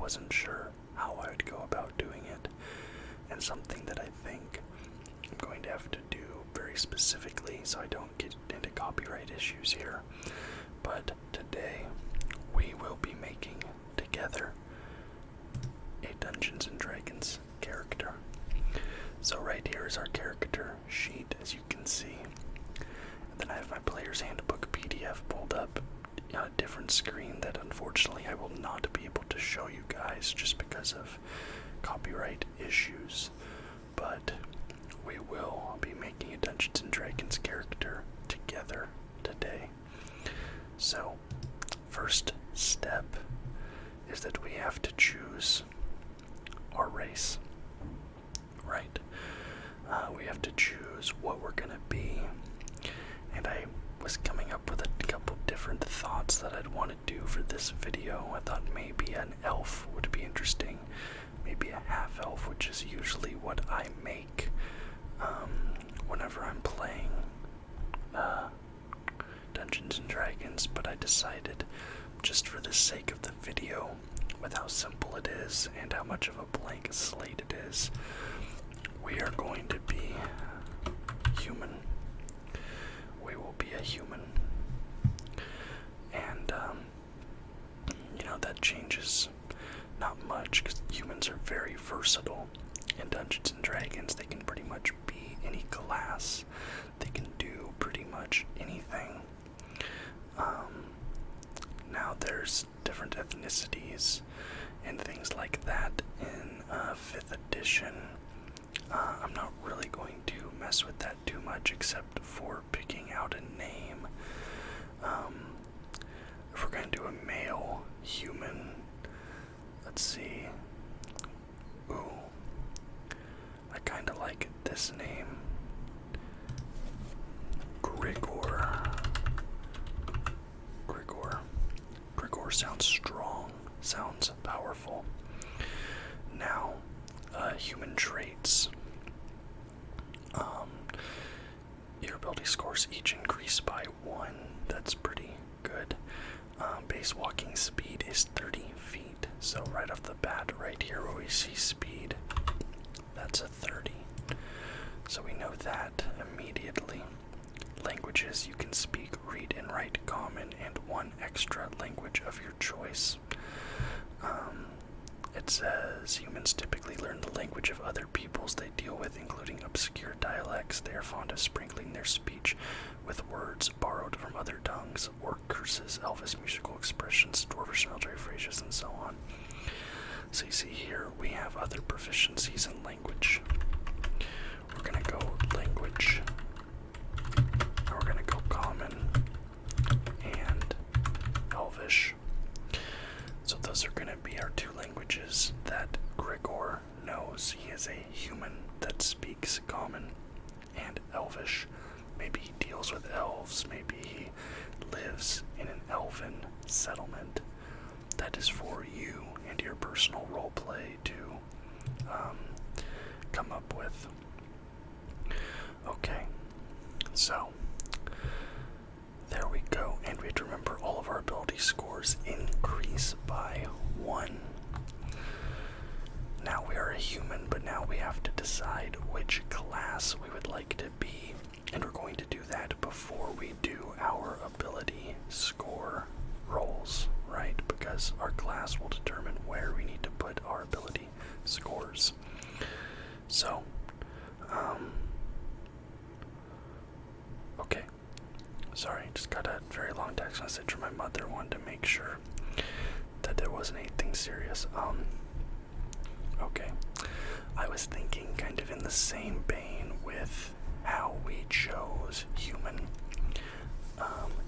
wasn't sure how I would go about doing it, and something that I think I'm going to have to do very specifically so I don't get into copyright issues here. But today we will be making together a Dungeons & Dragons character. So right here is our character sheet, as you can see. And then I have my player's handbook PDF pulled up on a different screen that unfortunately I will not be able to show you guys just because of copyright issues. But we will be making a Dungeons & Dragons character together today. So, first step is that we have to choose our race, right? We have to choose what we're gonna be, and I was coming up with a couple different thoughts that I'd want to do for this video. I thought maybe an elf would be interesting, maybe a half-elf, which is usually what I make whenever I'm playing Dungeons & Dragons, but I decided, just for the sake of the video, with how simple it is and how much of a blank slate it is, we are going to be human. We will be a human. And, that changes not much, because humans are very versatile. In Dungeons & Dragons, they can pretty much be any class. They can do pretty much anything. Now there's different ethnicities and things like that in 5th edition. I'm not really going to mess with that too much, except for picking out a name. If we're going to do a male human, let's see. Ooh, I kind of like this name. Grigor. Grigor sounds strong, sounds powerful. Now, human traits. Your ability scores each increase by 1. That's pretty good. Base walking speed is 30 feet. So right off the bat, right here where we see speed, that's a 30. So we know that immediately. Languages: you can speak, read, and write Common and 1 extra language of your choice. It says humans typically learn the language of other peoples they deal with, including obscure dialects. They are fond of sprinkling their speech with words borrowed from other tongues, or curses, Elvish musical expressions, dwarvish military phrases, and so on. So you see here we have other proficiencies in language. We're going to go language, and we're going to go Common and Elvish. So those are going to be our 2 languages that Grigor knows. He is a human that speaks Common and Elvish. Maybe he deals with elves, maybe he lives in an elven settlement. That is for you and your personal roleplay to come up with. Okay, so there we go, and we have to remember all of our ability scores increase by 1. Now we are a human, but now we have to decide which class we would like to be, and we're going to do that before we do our ability score rolls, right? Because our class will determine where we need to put our ability scores. So, okay. Sorry, just got a very long text message from my mother. Wanted to make sure that there wasn't anything serious. Okay. I was thinking kind of in the same vein with how we chose human.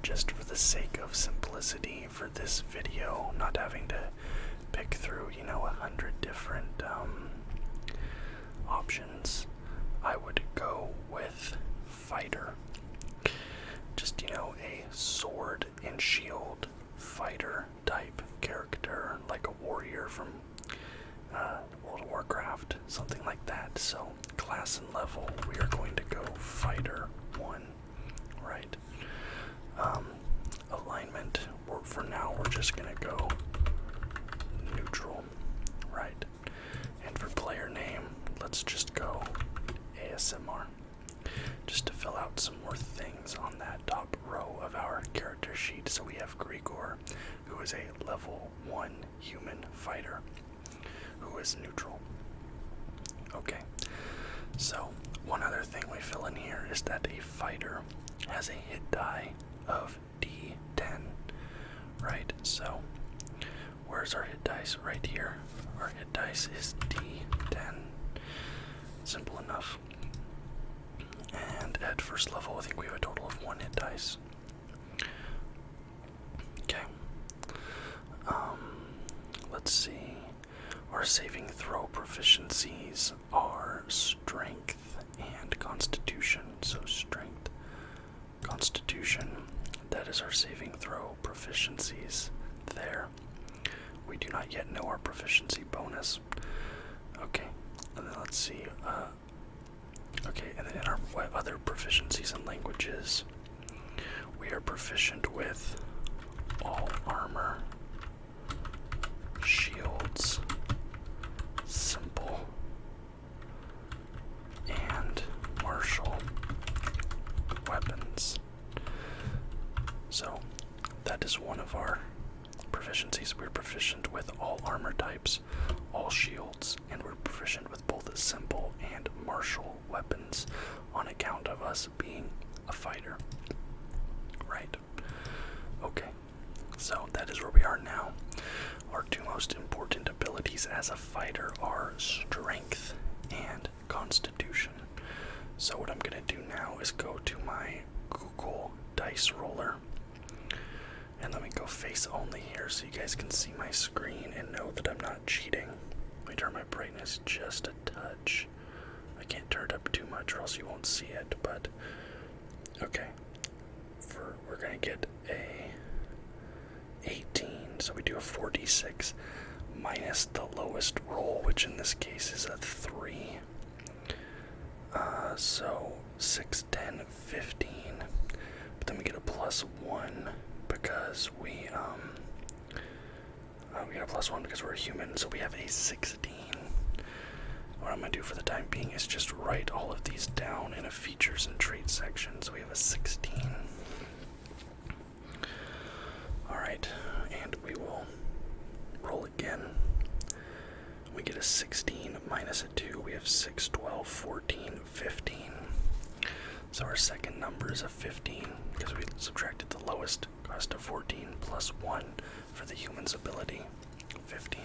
Just for the sake of simplicity for this video, not having to pick through, 100 different options, I would go with fighter. Just, a sword and shield fighter type character, like a warrior from World of Warcraft, something like that. So, class and level, we are going to go fighter 1, right? Alignment, for now, we're just going to go neutral. let's just go ASMR. Just to fill out some more things on that top row of our character sheet. So we have Grigor, who is a level 1 human fighter, who is neutral. Okay, so one other thing we fill in here is that a fighter has a hit die of D10, right? So where's our hit dice? Right here. Our hit dice is D10. Simple enough. And at first level, I think we have a total of 1 hit dice. Okay. Let's see. Our saving throw proficiencies are strength and constitution. So strength, constitution, that is our saving throw proficiencies there. We do not yet know our proficiency bonus. Okay, and then let's see. Okay, and then in our other proficiencies and languages, we are proficient with all armor, shields, simple, and martial weapons. So that is one of our proficiencies. We're proficient with all armor types, all shields, and we're proficient with both simple and martial weapons on account of us being a fighter. Right. Okay. So that is where we are now. Our two most important abilities as a fighter are strength and constitution. So what I'm going to do now is go to my Google Dice Roller. And let me go face only here so you guys can see my screen and know that I'm not cheating. Let me turn my brightness just a touch. I can't turn it up too much or else you won't see it, but okay. We're gonna get a 18, so we do a 4d6 minus the lowest roll, which in this case is a 3. So 6, 10, 15. But then we get a +1 because we get a +1 because we're a human, so we have a 16. What I'm going to do for the time being is just write all of these down in a features and traits section. So we have a 16. Alright, and we will roll again. We get a 16 minus a 2. We have 6, 12, 14, 15. So our second number is a 15 because we subtracted the lowest cost of 14 plus 1 for the human's ability. 15.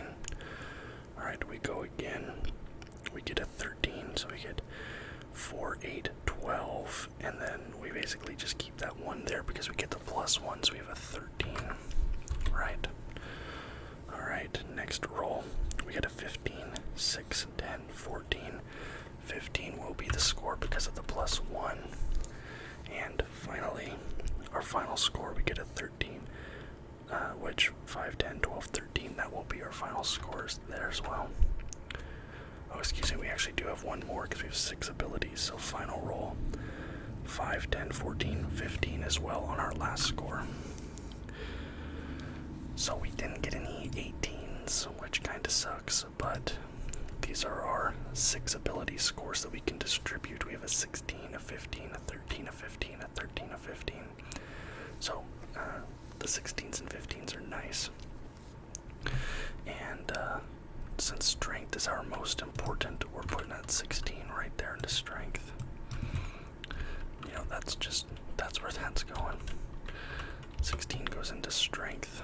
Alright, we go again. We get a 13, so we get 4, 8, 12, and then we basically just keep that 1 there because we get the +1, so we have a 13. Right. Alright, next roll. We get a 15, 6, 10, 14. 15 will be the score because of the +1. And finally, our final score, we get a 13, which 5, 10, 12, 13, that will be our final scores there as well. Oh, excuse me, we actually do have one more because we have 6 abilities, so final roll, 5, 10, 14, 15 as well on our last score. So we didn't get any 18s, which kind of sucks, but these are our 6 ability scores that we can distribute. We have a 16, a 15, a 13, a 15, a 13, a 15. So the 16s and 15s are nice. And since strength is our most important, we're putting that 16 right there into strength. You know, that's where that's going. 16 goes into strength.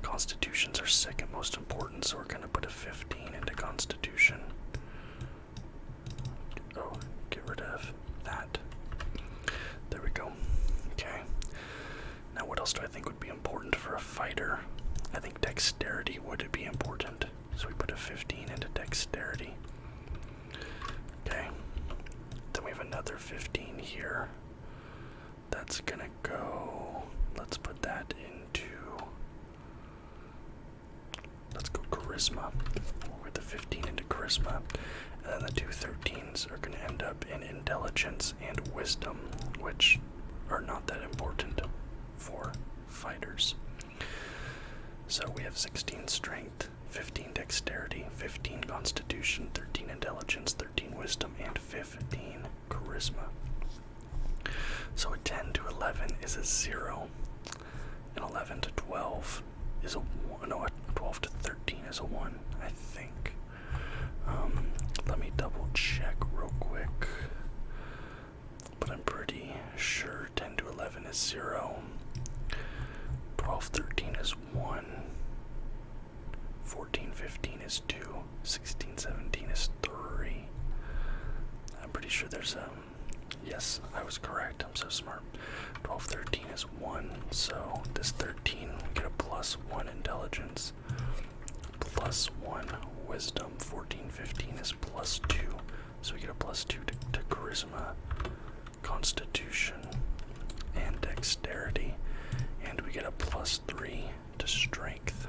Constitution's our second most important, so we're going to put a 15 into Constitution. Oh, get rid of that. There we go. Okay. Now what else do I think would be important for a fighter? I think dexterity would be important, so we put a 15 into dexterity. Okay. Then we have another 15 here. That's going to go... Let's put that into... Let's go Charisma. We'll put the 15 into Charisma. And then the two 13s are going to end up in Intelligence and Wisdom, which are not that important for fighters. So we have 16 Strength, 15 dexterity, 15 constitution, 13 intelligence, 13 wisdom, and 15 charisma. So a 10 to 11 is a 0. An 11 to 12 is a 1. No, a 12 to 13 is a 1, I think. Let me double check real quick. But I'm pretty sure 10 to 11 is 0. 12, 13 is 1. 14, 15 is 2. 16, 17 is 3. I'm pretty sure there's a... Yes, I was correct. I'm so smart. 12, 13 is 1. So this 13, we get a plus 1 intelligence. Plus 1 wisdom. 14, 15 is plus 2. So we get a plus 2 to charisma, constitution, and dexterity. And we get a plus 3 to strength.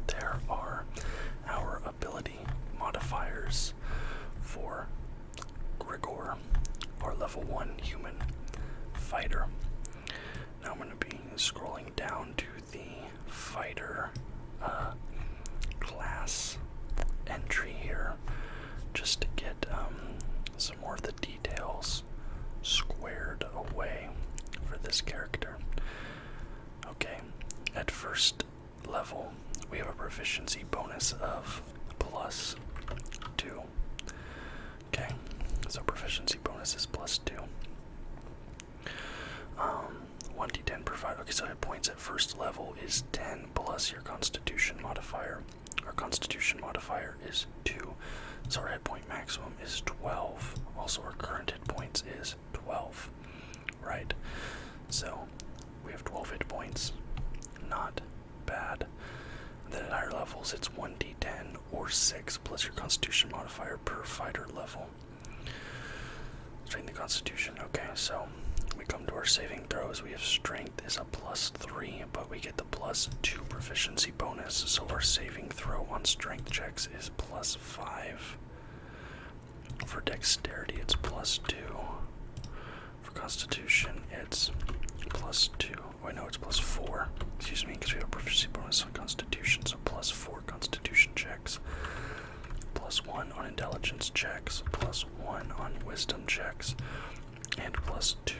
There are our ability modifiers for Grigor, our level 1 human fighter. Now I'm going to be scrolling down to the fighter class entry here just to get some more of the details squared away for this character. Okay, at first level we have a proficiency bonus of plus 2. Okay, so proficiency bonus is plus 2. 1d10 per fight. Okay, so hit points at first level is 10 plus your constitution modifier. Our constitution modifier is 2. So our hit point maximum is 12. Also our current hit points is 12. Right? So we have 12 hit points. Not bad. And then at higher levels it's 1d10 or 6 plus your constitution modifier per fighter level. Strength and constitution. Okay, so we come to our saving throws. We have strength is a plus 3, but we get the plus 2 proficiency bonus. So our saving throw on strength checks is plus 5. For dexterity, it's plus 2. For constitution, it's plus 2. Oh, I know it's plus 4. Excuse me, because we have a proficiency bonus on constitution, so plus 4 constitution checks. Plus 1 on intelligence checks. Plus 1 on wisdom checks. And plus 2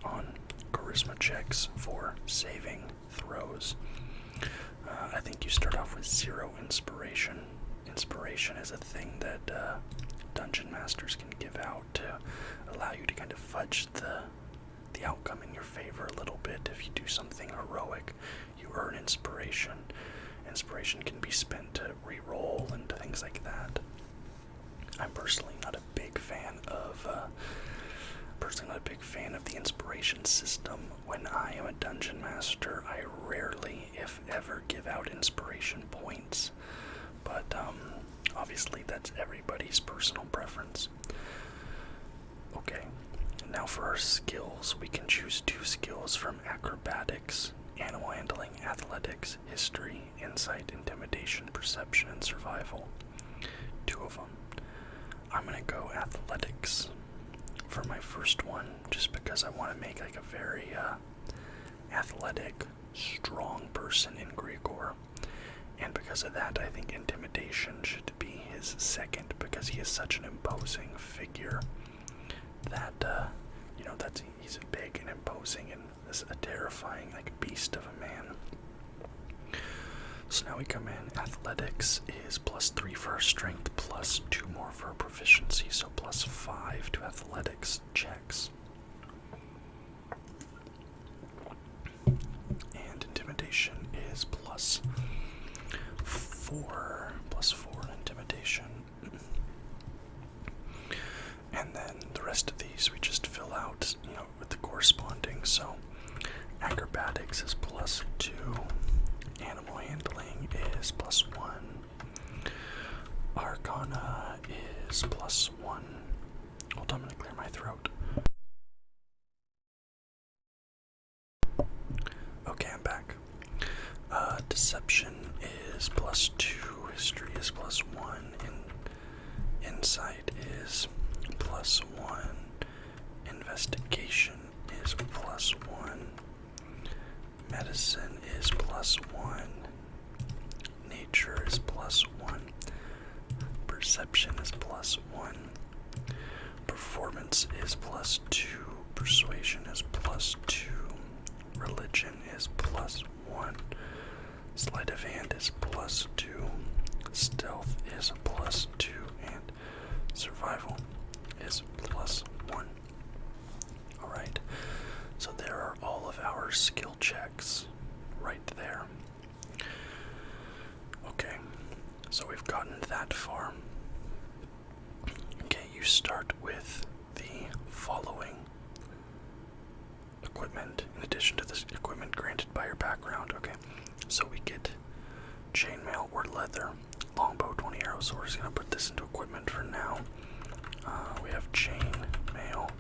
on charisma checks for saving throws. I think you start off with 0 inspiration. Inspiration is a thing that dungeon masters can give out to allow you to kind of fudge the outcome in your favor a little bit. If you do something heroic, you earn inspiration. Inspiration can be spent to re-roll and things like that. I'm personally not a big fan of the inspiration system. When I am a dungeon master, I rarely, if ever, give out inspiration points. But obviously that's everybody's personal preference. Okay, now for our skills, we can choose 2 skills from acrobatics, animal handling, athletics, history, insight, intimidation, perception, and survival. 2 of them. I'm gonna go athletics for my first one, just because I want to make like a very athletic, strong person in Grigor. And because of that, I think intimidation should be his second, because he is such an imposing figure that, he's big and imposing and a terrifying, like, beast of a man. So now we come in, athletics is plus 3 for our strength, plus 2 more for our proficiency, so plus 5 to athletics checks. And intimidation is plus 4 in intimidation. And then the rest of these we just fill out, with the corresponding. So acrobatics is plus 2. Animal handling is plus 1. Arcana is plus 1. Hold on, I'm gonna clear my throat. Okay, I'm back. Deception is plus 2. History is plus 1. Insight is plus 1. Investigation is plus 1. Medicine is plus 1. nature is +1. Perception is +1. Performance is +2. Persuasion is +2. Religion is +1. Sleight of hand is +2. Stealth is +2. And survival is +1. Alright, so there are all of our skill checks right there. Okay, so we've gotten that far. Okay, you start with the following equipment in addition to this equipment granted by your background. Okay, so we get chainmail or leather, longbow, 20 arrows. So we're just gonna put this into equipment for now. We have chainmail.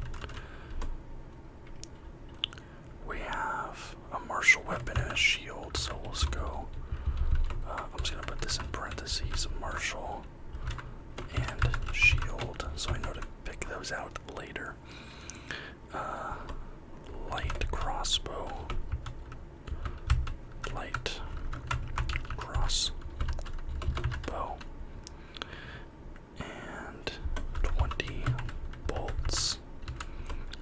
We have a martial weapon and a shield. So we'll just go. I'm just gonna put this in parentheses: martial and shield, so I know to pick those out later. Light crossbow. Light crossbow. And 20 bolts.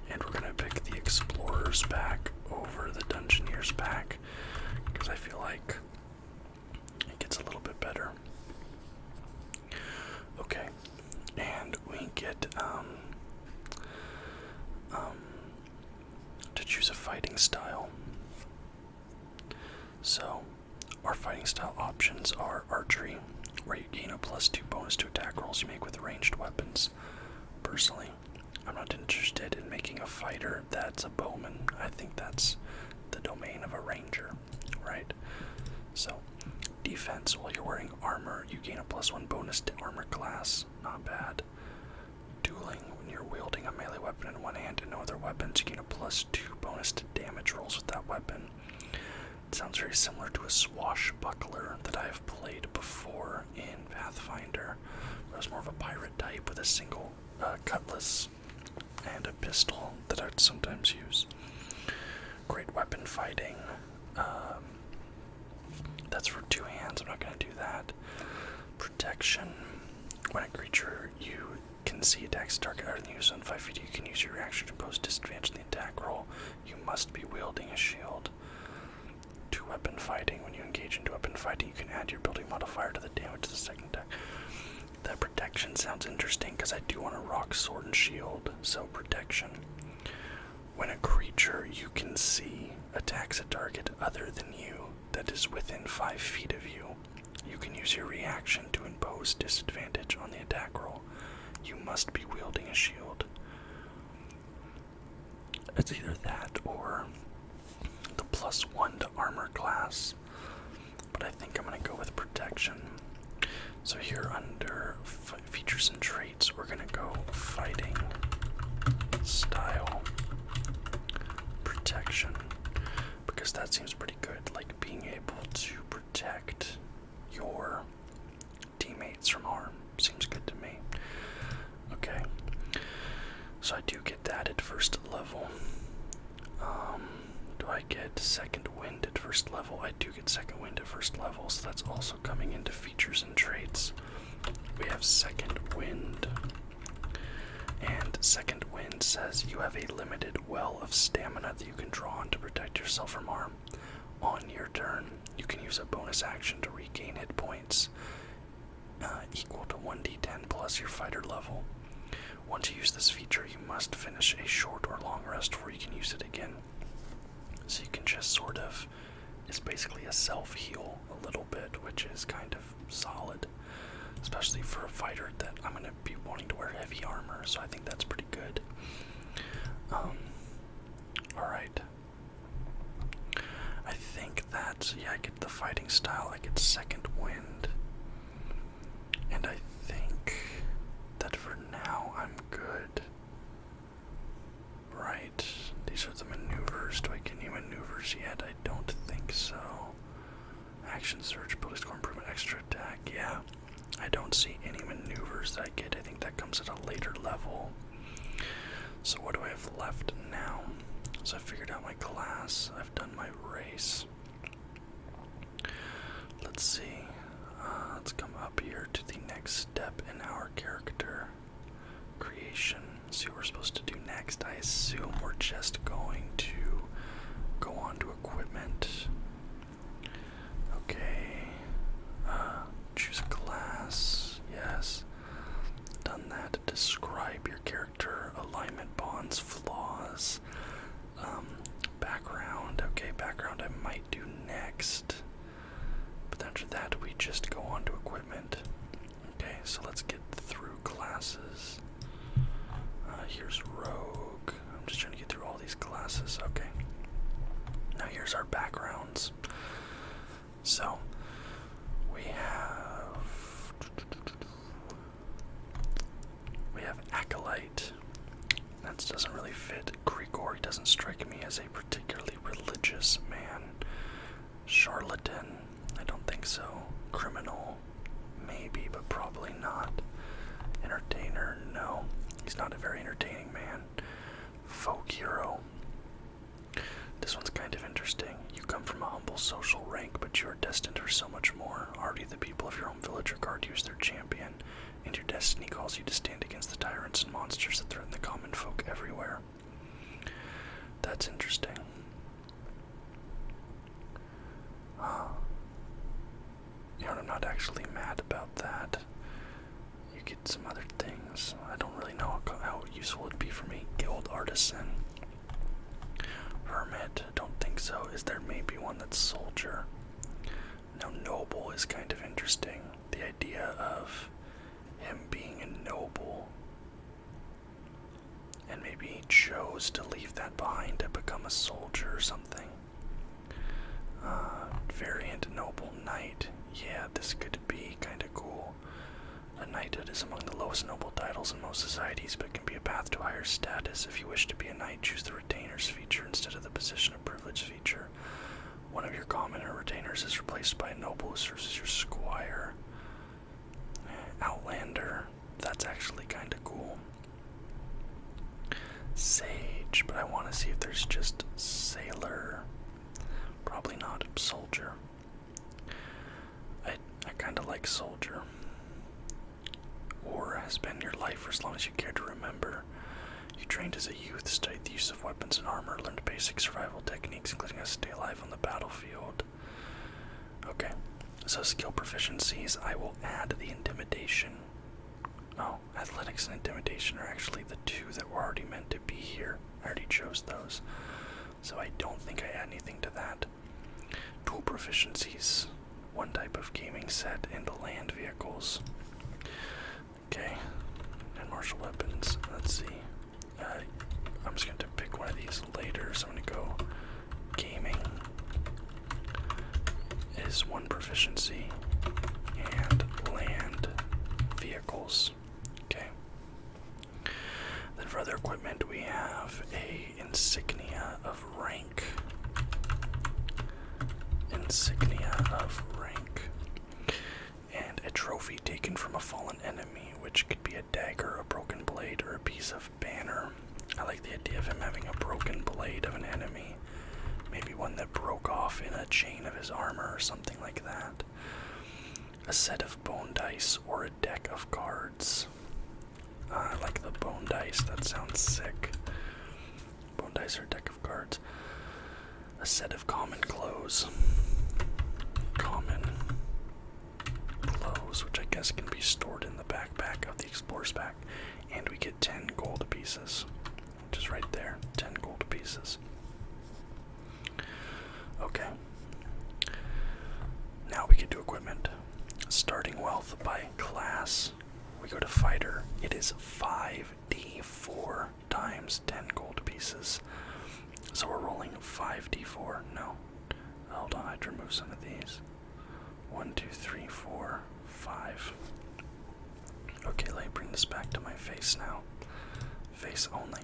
And we're gonna pick the explorer's pack over the dungeoneer's pack, because I feel like it gets a little bit better. Okay, and we get to choose a fighting style. So our fighting style options are archery, where you gain a +2 bonus to attack rolls you make with ranged weapons. Personally, I'm not interested in making a fighter that's a bowman. I think that's the domain of a ranger, right? So defense, while you're wearing armor, you gain a +1 bonus to armor class. Not bad. Dueling, when you're wielding a melee weapon in one hand and no other weapons, you gain a +2 bonus to damage rolls with that weapon. It sounds very similar to a swashbuckler that I have played before in Pathfinder. I was more of a pirate type with a single cutlass and a pistol that I'd sometimes use. Great weapon fighting. That's for 2 hands. I'm not going to do that. Protection. When a creature you can see attacks a target other than you within 5 feet, you can use your reaction to impose disadvantage in the attack roll. You must be wielding a shield. 2 weapon fighting. When you engage into weapon fighting, you can add your building modifier to the damage of the second attack. That protection sounds interesting because I do want to rock sword and shield. So protection. When a creature you can see attacks a target other than you that is within 5 feet of you, you can use your reaction to impose disadvantage on the attack roll. You must be wielding a shield. It's either that or the +1 to armor class, but I think I'm going to go with protection. So here under features and traits, we're going to go fighting style protection, because that seems pretty good, like being able to protect your teammates from harm. Seems good to me. Okay, so I do get that at first level. Do I get second wind at first level? I do get second wind at first level, so that's also coming into features and traits. We have second wind, and second wind says you have a limited well of stamina that you can draw on to protect yourself from harm. On your turn, you can use a bonus action to regain hit points equal to 1d10 plus your fighter level. Once you use this feature, you must finish a short or long rest before you can use it again. So you can just sort of, it's basically a self-heal a little bit, which is kind of solid, especially for a fighter that I'm going to be wanting to wear heavy armor, so I think that's pretty good. Alright. I think that's, yeah, I get the fighting style, I get second wind, and I think that for now I'm good. Right, these are the maneuvers. Do I get any maneuvers yet? I don't think so. Action surge, ability score improvement, extra attack. Yeah, I don't see any maneuvers that I get. I think that comes at a later level. So what do I have left now? So I figured out my class. I've done my race. Let's see. here to the next step in our character creation. See what we're supposed to do next. I assume we're just going to go on to equipment. Okay. Choose a class. Yes. Done that. Describe your character. Alignment, bonds, flaws. Background. Okay, background I might do next. But after that, we just go on to equipment. Okay, so let's get through classes. Here's Rogue. I'm just trying to get through all these classes. Okay. Now here's our backgrounds. So, we have Acolyte. That doesn't really fit. Grigor, he doesn't strike me as a particularly religious man. Charlatan, I don't think so. Criminal, maybe, but probably not. Entertainer, no. He's not a very entertaining man. Folk hero. This one's kind of interesting. You come from a humble social rank, but you are destined for so much more. Already the people of your home village regard you as their champion, and your destiny calls you to stand against the tyrants and monsters that threaten the common folk everywhere. That's interesting. You know, I'm not actually mad about that. You get some other things. I don't really know how useful it'd be for me. Guild Artisan. Hermit, don't think so. Is there maybe one that's Soldier? Now Noble is kind of interesting. The idea of him being a noble. And maybe he chose to leave that behind to become a soldier or something. Variant Noble Knight. Yeah, this could be kind of cool. A knighthood is among the lowest noble titles in most societies, but can be a path to higher status. If you wish to be a knight, choose the retainers feature instead of the position of privilege feature. One of your commoner retainers is replaced by a noble who serves as your squire. Outlander, that's actually kind of cool. Sage, but I want to see if there's just sailor. Probably not. Soldier. I kind of like soldier. War has been your life for as long as you care to remember. You trained as a youth, studied the use of weapons and armor, learned basic survival techniques, including how to stay alive on the battlefield. Okay, so skill proficiencies, I will add the intimidation. Oh, athletics and intimidation are actually the two that were already meant to be here. I already chose those, so I don't think I add anything to that. Tool proficiencies, one type of gaming set, and land vehicles. Okay, and martial weapons. Let's see. I'm just going to pick one of these later, so I'm going to go gaming is one proficiency, and land vehicles. Okay. Then for other equipment, we have a insignia of rank. Insignia of rank. And a trophy taken from a fallen enemy, which could be a dagger, a broken blade, or a piece of banner. I like the idea of him having a broken blade of an enemy. Maybe one that broke off in a chain of his armor or something like that. A set of bone dice or a deck of cards. I like the bone dice, that sounds sick. Bone dice or a deck of cards. A set of common clothes. Common clothes, which I guess can be stored in the backpack of the explorer's pack. And we get 10 gold pieces, which is right there, 10 gold pieces. Okay. Now we get to equipment. Starting wealth by class. We go to fighter. It is 5d4 times 10 gold pieces. So we're rolling 5d4. No. Hold on, I have to remove some of these. 1, 2, 3, 4, 5. Okay, let me bring this back to my face now. Face only.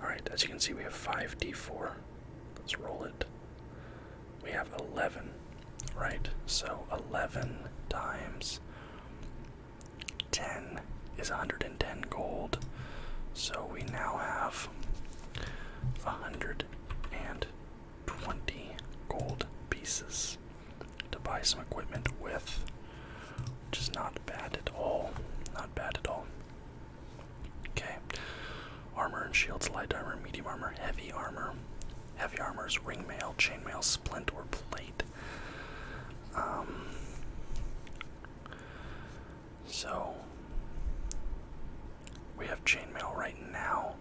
Alright, as you can see, we have 5d4. Let's roll it. We have 11, right? So 11 times 10 is 110 gold. So we now have 120 gold pieces to buy some equipment with, which is not bad at all. Not bad at all. Okay. Armor and shields, light armor, medium armor, heavy armor. Heavy armor is ringmail, chainmail, splint, or plate. So we have chainmail right now,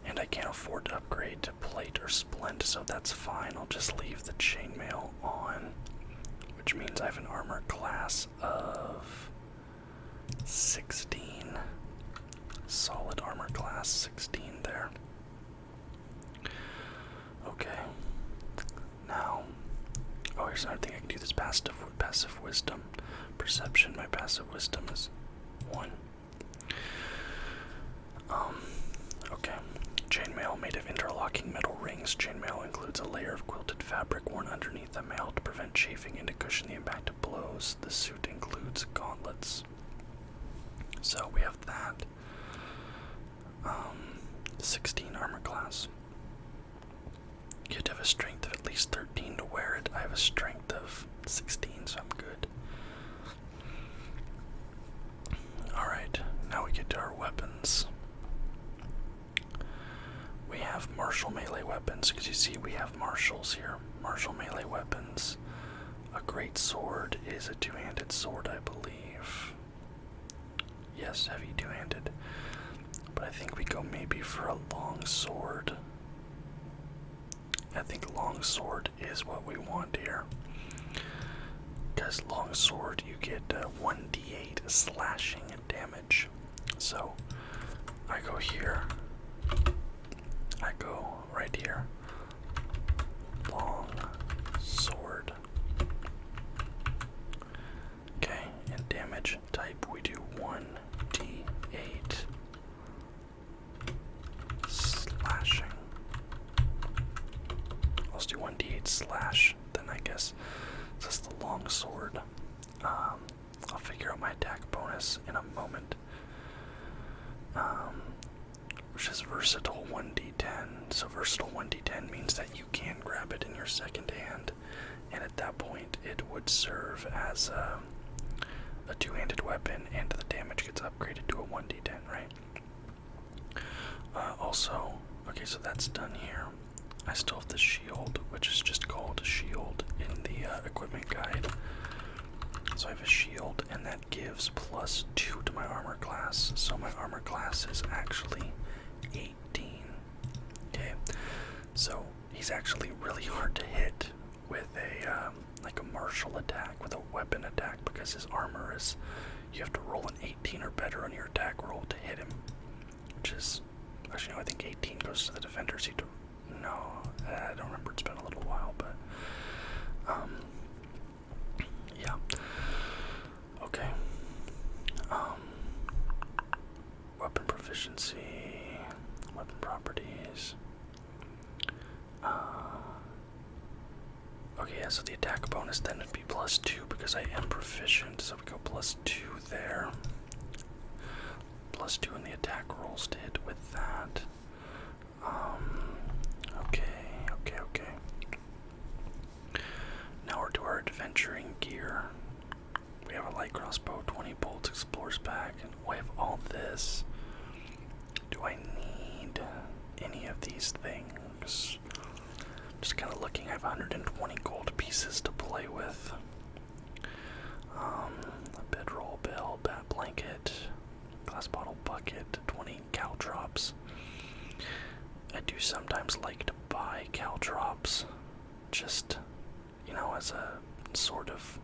and I can't afford to upgrade to plate or splint, so that's fine. I'll just leave the chainmail on, which means I have an armor class of 16. Solid armor class 16 there. Okay. Now, oh, here's another thing I can do. This passive wisdom. Perception, my passive wisdom is 1. Okay. Chainmail made of interlocking metal rings. Chainmail includes a layer of quilted fabric worn underneath the mail to prevent chafing and to cushion the impact of blows. The suit includes gauntlets. So we have that. 16 armor class. You have to have a strength of at least 13 to wear it. I have a strength of 16, so I'm good. Alright, now we get to our weapons. We have martial melee weapons, because you see we have martials here. Martial melee weapons. A great sword is a two-handed sword, I believe. Yes, heavy two-handed. But I think we go maybe for a long sword. I think long sword is what we want here. Because long sword, you get 1d8 slashing damage. So I go here. I go right here. Long sword. Okay, and damage type we do 1d8 slashing. Let's do 1d8 slash, then I guess. This is the long sword. I'll figure out my attack bonus in a moment. Which is versatile 1d10. So versatile 1d10 means that you can grab it in your second hand, and at that point it would serve as a two-handed weapon, and the damage gets upgraded to a 1d10, right? Also, okay, so that's done here. I still have the shield, which is just called a shield in the equipment guide. So I have a shield, and that gives +2 to my armor class. So my armor class is actually 18. Okay, so he's actually really hard to hit with a like a martial attack, with a weapon attack, because his armor is, you have to roll an 18 or better on your attack roll to hit him, which is, actually no, I think 18 goes to the defender, so you do, no, I don't remember, it's been a little while, but yeah. Okay. Weapon proficiency, weapon properties. Okay, yeah, so the attack bonus then would be +2 because I am proficient, so we go +2 there. +2 in the attack rolls to hit with that. Okay. Now we're to our adventuring gear. We have a light crossbow, 20 bolts, explorer's pack, and we have all this. Do I need any of these things? Just kind of looking, I have 120 gold pieces to play with. A bedroll, bell, bat blanket, glass bottle bucket, 20 caltrops. I do sometimes like to buy caltrops, just, you know, as a sort of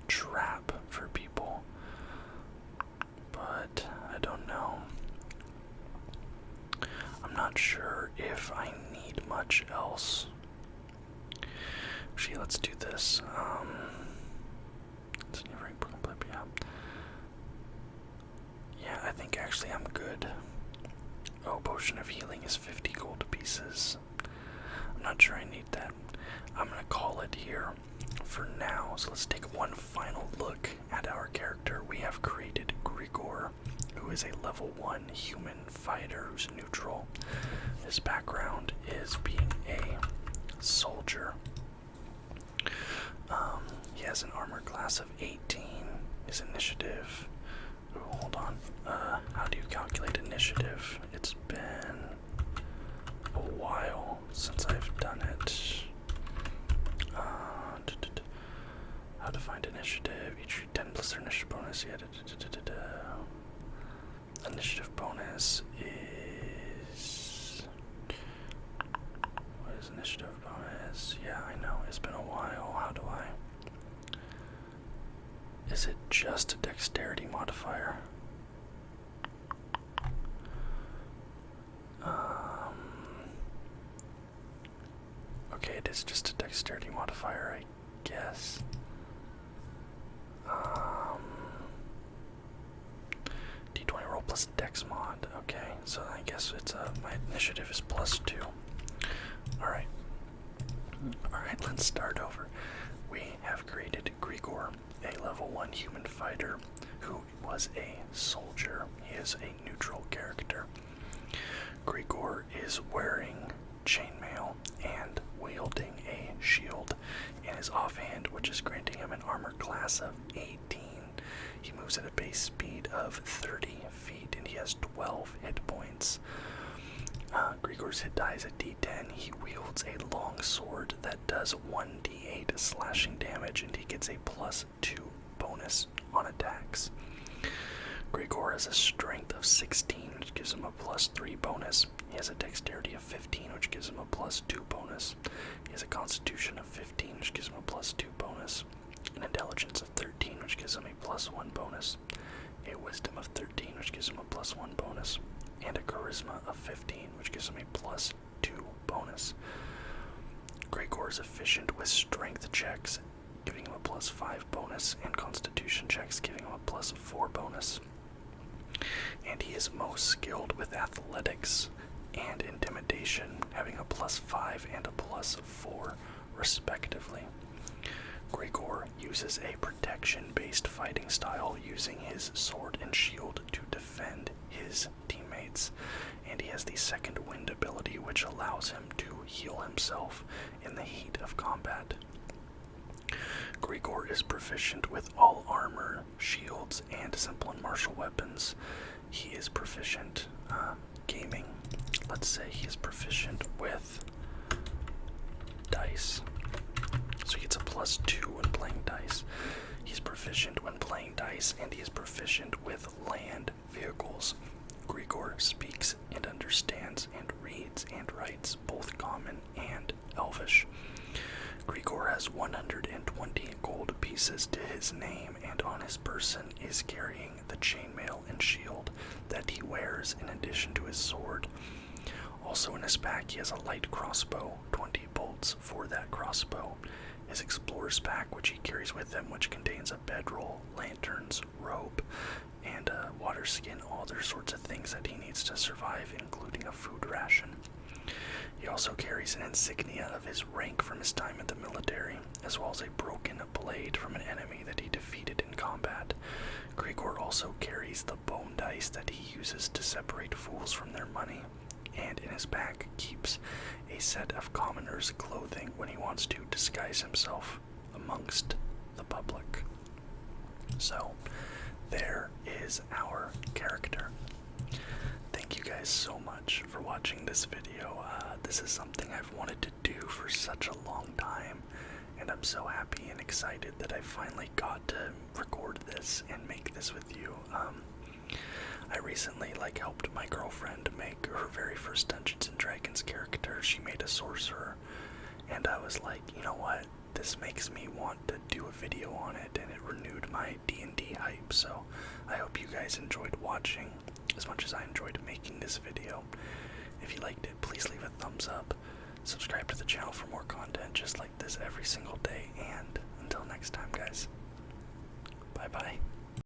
trap for people, but I don't know. I'm not sure if I need much else. Actually, let's do this. Yeah, I think actually I'm good. Oh, potion of healing is 50 gold pieces. I'm not sure I need that. I'm gonna call it here for now. So let's take one final look at our character. We have created Grigor, who is a level 1 human fighter who's neutral. His background is being a soldier. He has an armor class of 18. His initiative. Ooh, hold on. How do you calculate initiative? It's been a while since I've done it. How to find initiative. Each 10 plus their initiative bonus. Yeah, initiative bonus is. What is initiative bonus? Yeah, I know. It's been a while. How do I. Is it just a dexterity modifier? Okay, it is just a dexterity modifier, I guess. D20 roll plus dex mod. Okay, so I guess it's my initiative is +2. Alright. Alright, let's start over. We have created Grigor, a level 1 human fighter who was a soldier. He is a neutral character. Grigor is wearing chainmail and wielding a shield in his offhand, which is granting him an armor class of 18. He moves at a base speed of 30 feet and he has 12 hit points. Grigor's hit die is a d10. He wields a long sword that does 1d8 slashing damage and he gets a +2 bonus on attacks. Grigor has a strength of 16, which gives him a +3 bonus. He has a dexterity of 15, which gives him a +2 bonus. He has a constitution of 15, which gives him a +2 bonus. An intelligence of 13, which gives him a +1 bonus. A wisdom of 13, which gives him a +1 bonus. And a charisma of 15, which gives him a +2 bonus. Grigor is efficient with strength checks, giving him a +5 bonus, and constitution checks, giving him a +4 bonus. And he is most skilled with athletics and intimidation, having a +5 and a +4, respectively. Grigor uses a protection-based fighting style, using his sword and shield to defend his teammates, and he has the second wind ability, which allows him to heal himself in the heat of combat. Grigor is proficient with all armor, shields, and simple and martial weapons. He is proficient gaming. Let's say he is proficient with dice. So he gets a +2 when playing dice. He's proficient when playing dice, and he is proficient with land vehicles. Grigor speaks and understands and reads and writes both Common and Elvish. Grigor has 120 gold pieces to his name, and on his person is carrying the chainmail and shield that he wears in addition to his sword. Also in his pack he has a light crossbow, 20 bolts for that crossbow. His explorer's pack, which he carries with him, which contains a bedroll, lanterns, robe, and a water skin, all other sorts of things that he needs to survive, including a food ration. He also carries an insignia of his rank from his time in the military, as well as a broken blade from an enemy that he defeated in combat. Grigor also carries the bone dice that he uses to separate fools from their money, and in his pack keeps a set of commoner's clothing when he wants to disguise himself amongst the public. So, there is our character. Thank you guys so much for watching this video. This is something I've wanted to do for such a long time, and I'm so happy and excited that I finally got to record this and make this with you. I recently helped my girlfriend make her very first Dungeons & Dragons character. She made a sorcerer, and I was like, you know what, this makes me want to do a video on it, and it renewed my D&D hype. So I hope you guys enjoyed watching as much as I enjoyed making this video. If you liked it, please leave a thumbs up, subscribe to the channel for more content just like this every single day, and until next time guys, bye bye.